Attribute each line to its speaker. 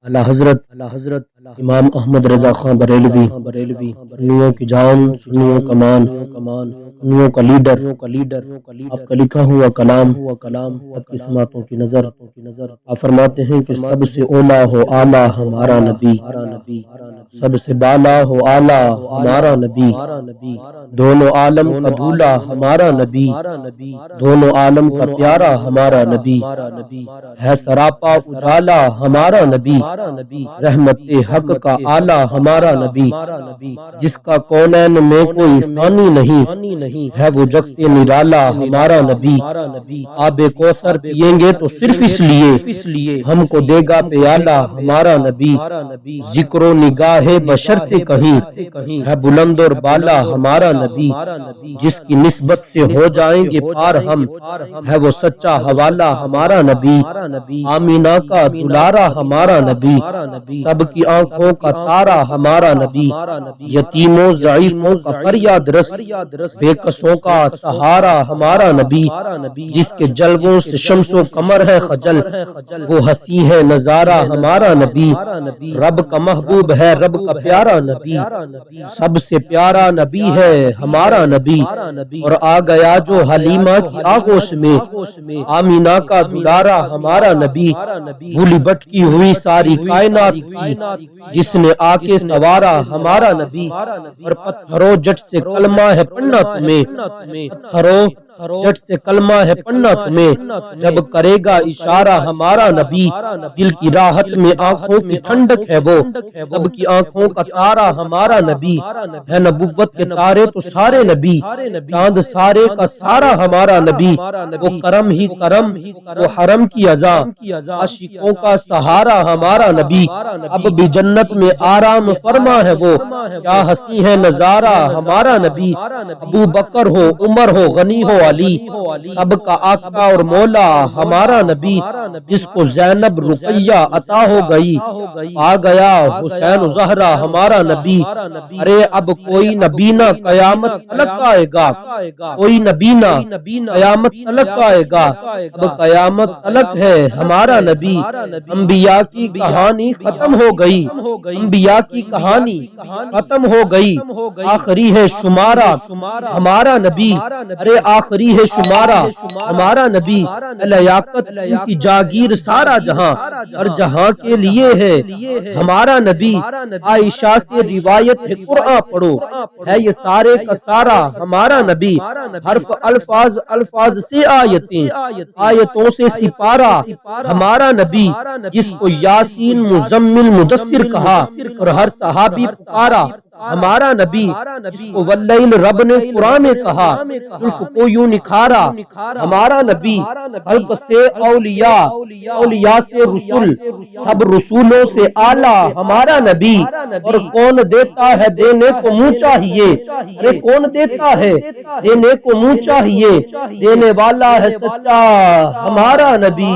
Speaker 1: اعلیٰ حضرت امام احمد رضا خان بریلوی سنیوں کی جان، سنیوں کا مان، سنیوں کا لیڈر، آپ کا لکھا ہوا کلام آپ کی سماعتوں کی نظر۔ آپ فرماتے ہیں کہ سب سے اولا ہو اعلیٰ ہمارا نبی، سب سے بالا ہو اعلیٰ ہمارا نبی، دونوں عالم کا دھولا ہمارا نبی، دونوں عالم کا پیارا ہمارا نبی، ہے سراپا اجالا ہمارا نبی، رحمت حق کا آلہ ہمارا نبی، جس کا کونین میں کوئی ثانی نہیں، ہے وہ جگ سے نرالا ہمارا نبی، آب کوثر پیئیں گے تو صرف اس لیے ہم کو دے گا پیالہ ہمارا نبی، ذکر و نگاہ بشر سے کہیں ہے بلند اور بالا ہمارا نبی، جس کی نسبت سے ہو جائیں گے پار ہم، ہے وہ سچا حوالہ ہمارا نبی، آمینہ کا دلارا ہمارا نبی، سب کی آنکھوں کا تارا ہمارا نبی، یتیموں ضعیفوں کا فریاد رس، بے کسوں کا سہارا ہمارا نبی، جس کے جلووں سے شمس و قمر ہے خجل، وہ ہنسی ہے نظارہ ہمارا نبی، رب کا محبوب ہے رب کا پیارا نبی، سب سے پیارا نبی ہے ہمارا نبی، اور آ گیا جو حلیمہ کی آغوش میں، آمینہ کا دلارا ہمارا نبی، بھولی بھٹکی ہوئی ساری کائنات کی، جس نے آ کے سوارا ہمارا نبی، اور پتھروں جٹ سے کلمہ ہے پڑھنا تمہیں، پتھروں جٹ سے کلمہ ہے پڑھنا تمہیں، جب کرے گا اشارہ ہمارا نبی، دل کی راحت میں آنکھوں کی ٹھنڈک ہے وہ، سب کی آنکھوں کا تارا ہمارا نبی، ہے نبوت کے تارے تو سارے نبی، چاند سارے کا سارا ہمارا نبی، وہ کرم ہی کرم، وہ حرم کی عزا، عاشقوں کا سہارا ہمارا نبی، اب بھی جنت میں آرام فرما ہے وہ، کیا ہنسی ہے نظارہ ہمارا نبی، ابو بکر ہو عمر ہو غنی ہو علی، سب کا آقا اور مولا ہمارا نبی، جس کو زینب رقیہ عطا ہو گئی، آ گیا حسین زہرا ہمارا نبی، ارے اب کوئی نبی نہ قیامت تلک آئے گا، کوئی نبی نہ قیامت تلک آئے گا، اب قیامت تلک ہے ہمارا نبی، انبیاء کی کہانی ختم ہو گئی، انبیاء کی کہانی ختم ہو گئی، آخری ہے شمارہ ہمارا نبی، ارے آخری ہے شمارہ ہمارا نبی، لیاقت ان کی جاگیر سارا جہاں، ہر جہاں کے لیے ہے ہمارا نبی، عائشہ سے روایت ہے قرآن پڑھو، ہے یہ سارے کا سارا ہمارا نبی، حرف الفاظ سے آیتیں، آیتوں سے سپارہ ہمارا نبی، جس کو یاسین مزمل مدثر کہا اور ہر صحابی پکارا ہمارا نبی، جس کو واللیل رب نے قرآن میں کہا، زلف کو یوں نکھارا ہمارا نبی، خلق سے اولیاء، اولیاء سے رسول، سب رسولوں سے اعلیٰ ہمارا نبی، اور کون دیتا ہے دینے کو منہ چاہیے، ارے کون دیتا ہے دینے کو منہ چاہیے، دینے والا ہے سچا ہمارا نبی۔